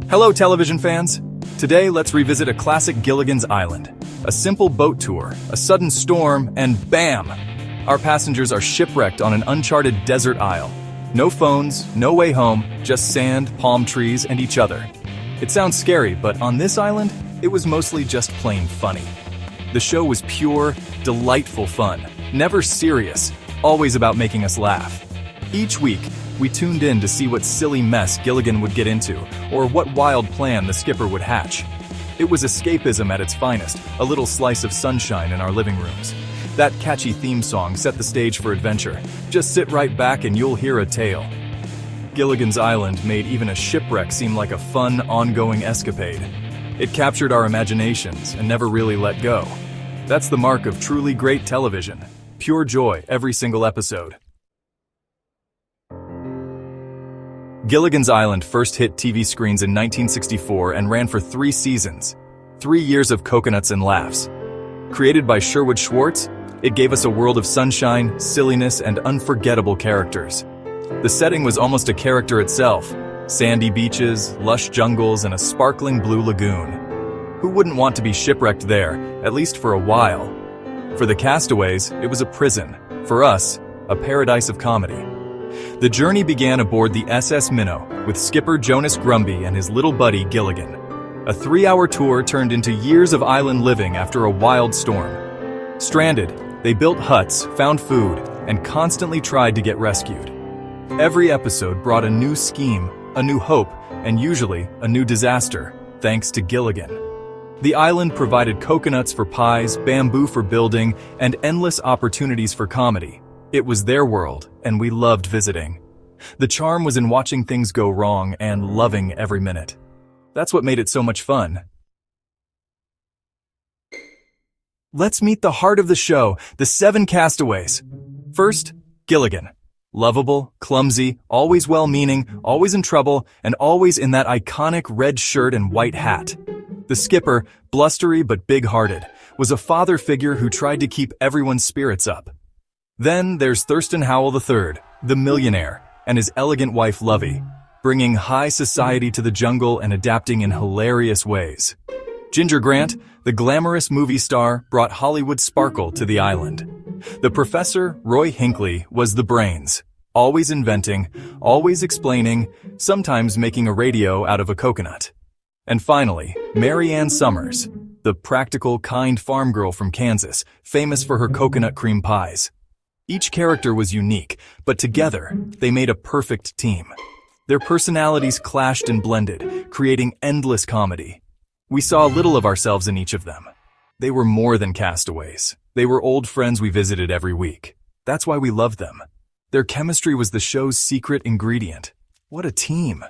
Hello, television fans! Today, let's revisit a classic Gilligan's Island. A simple boat tour, a sudden storm, and bam! Our passengers are shipwrecked on an uncharted desert isle. No phones, no way home, just sand, palm trees, and each other. It sounds scary, but on this island, it was mostly just plain funny. The show was pure, delightful fun, never serious, always about making us laugh. Each week, we tuned in to see what silly mess Gilligan would get into, or what wild plan the skipper would hatch. It was escapism at its finest, a little slice of sunshine in our living rooms. That catchy theme song set the stage for adventure. Just sit right back and you'll hear a tale. Gilligan's Island made even a shipwreck seem like a fun, ongoing escapade. It captured our imaginations and never really let go. That's the mark of truly great television. Pure joy every single episode. Gilligan's Island first hit TV screens in 1964 and ran for 3 seasons. 3 years of coconuts and laughs. Created by Sherwood Schwartz, it gave us a world of sunshine, silliness, and unforgettable characters. The setting was almost a character itself. Sandy beaches, lush jungles, and a sparkling blue lagoon. Who wouldn't want to be shipwrecked there, at least for a while? For the castaways, it was a prison. For us, a paradise of comedy. The journey began aboard the SS Minnow with skipper Jonas Grumby and his little buddy Gilligan. A 3-hour tour turned into years of island living after a wild storm. Stranded, they built huts, found food, and constantly tried to get rescued. Every episode brought a new scheme, a new hope, and usually a new disaster, thanks to Gilligan. The island provided coconuts for pies, bamboo for building, and endless opportunities for comedy. It was their world, and we loved visiting. The charm was in watching things go wrong and loving every minute. That's what made it so much fun. Let's meet the heart of the show, the 7 castaways. First, Gilligan. Lovable, clumsy, always well-meaning, always in trouble, and always in that iconic red shirt and white hat. The skipper, blustery but big-hearted, was a father figure who tried to keep everyone's spirits up. Then there's Thurston Howell III, the millionaire, and his elegant wife Lovey, bringing high society to the jungle and adapting in hilarious ways. Ginger Grant, the glamorous movie star, brought Hollywood sparkle to the island. The professor, Roy Hinckley, was the brains, always inventing, always explaining, sometimes making a radio out of a coconut. And finally, Mary Ann Summers, the practical, kind farm girl from Kansas, famous for her coconut cream pies. Each character was unique, but together, they made a perfect team. Their personalities clashed and blended, creating endless comedy. We saw a little of ourselves in each of them. They were more than castaways. They were old friends we visited every week. That's why we loved them. Their chemistry was the show's secret ingredient. What a team!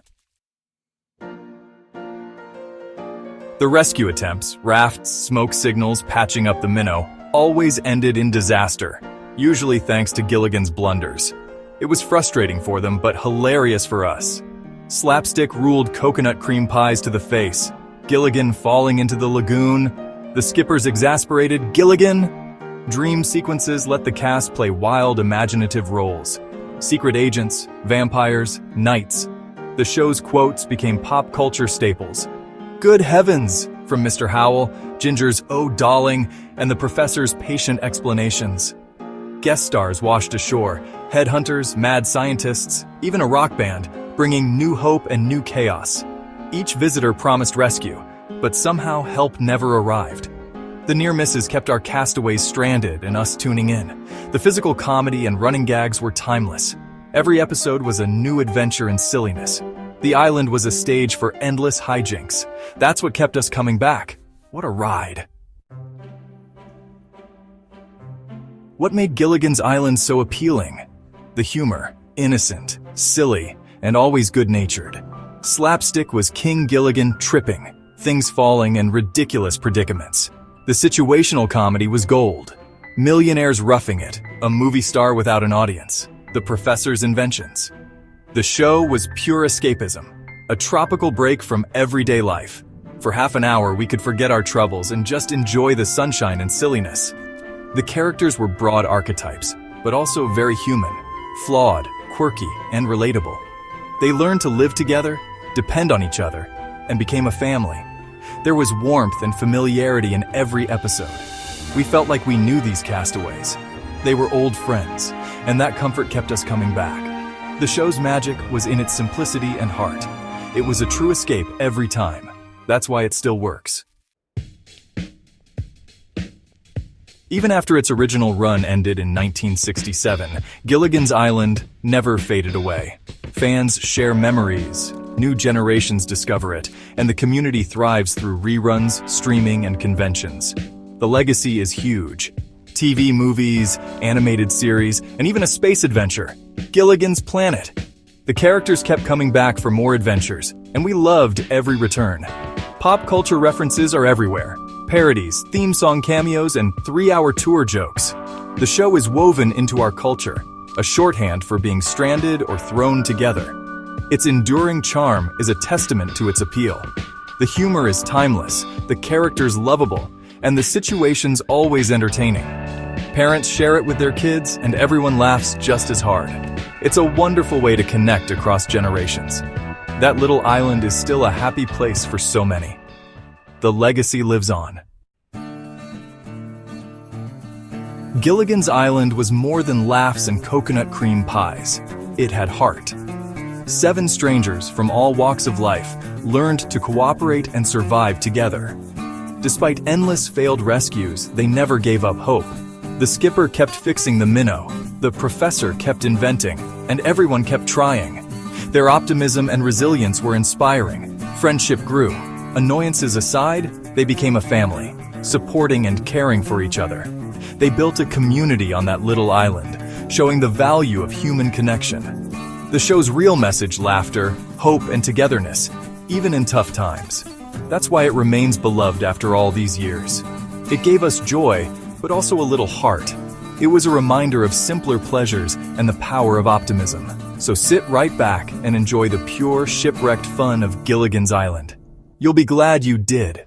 The rescue attempts, rafts, smoke signals, patching up the Minnow, always ended in disaster. Usually thanks to Gilligan's blunders. It was frustrating for them, but hilarious for us. Slapstick ruled coconut cream pies to the face, Gilligan falling into the lagoon, the skipper's exasperated Gilligan. Dream sequences let the cast play wild, imaginative roles. Secret agents, vampires, knights. The show's quotes became pop culture staples. Good heavens! From Mr. Howell, Ginger's "Oh, darling," and the professor's patient explanations. Guest stars washed ashore, headhunters, mad scientists, even a rock band, bringing new hope and new chaos. Each visitor promised rescue, but somehow help never arrived. The near misses kept our castaways stranded and us tuning in. The physical comedy and running gags were timeless. Every episode was a new adventure and silliness. The island was a stage for endless hijinks. That's what kept us coming back. What a ride. What made Gilligan's Island so appealing? The humor, innocent, silly, and always good-natured. Slapstick was King Gilligan tripping, things falling, and ridiculous predicaments. The situational comedy was gold. Millionaires roughing it, a movie star without an audience, the professor's inventions. The show was pure escapism, a tropical break from everyday life. For half an hour, we could forget our troubles and just enjoy the sunshine and silliness. The characters were broad archetypes, but also very human, flawed, quirky, and relatable. They learned to live together, depend on each other, and became a family. There was warmth and familiarity in every episode. We felt like we knew these castaways. They were old friends, and that comfort kept us coming back. The show's magic was in its simplicity and heart. It was a true escape every time. That's why it still works. Even after its original run ended in 1967, Gilligan's Island never faded away. Fans share memories, new generations discover it, and the community thrives through reruns, streaming, and conventions. The legacy is huge. TV, movies, animated series, and even a space adventure, Gilligan's Planet. The characters kept coming back for more adventures, and we loved every return. Pop culture references are everywhere. Parodies, theme song cameos, and 3-hour tour jokes. The show is woven into our culture, a shorthand for being stranded or thrown together. Its enduring charm is a testament to its appeal. The humor is timeless, the characters lovable, and the situations always entertaining. Parents share it with their kids, and everyone laughs just as hard. It's a wonderful way to connect across generations. That little island is still a happy place for so many. The legacy lives on. Gilligan's Island was more than laughs and coconut cream pies. It had heart. 7 strangers from all walks of life learned to cooperate and survive together. Despite endless failed rescues, they never gave up hope. The skipper kept fixing the Minnow, the professor kept inventing, and everyone kept trying. Their optimism and resilience were inspiring. Friendship grew. Annoyances aside, they became a family, supporting and caring for each other. They built a community on that little island, showing the value of human connection. The show's real message: laughter, hope, and togetherness, even in tough times. That's why it remains beloved after all these years. It gave us joy, but also a little heart. It was a reminder of simpler pleasures and the power of optimism. So sit right back and enjoy the pure, shipwrecked fun of Gilligan's Island. You'll be glad you did.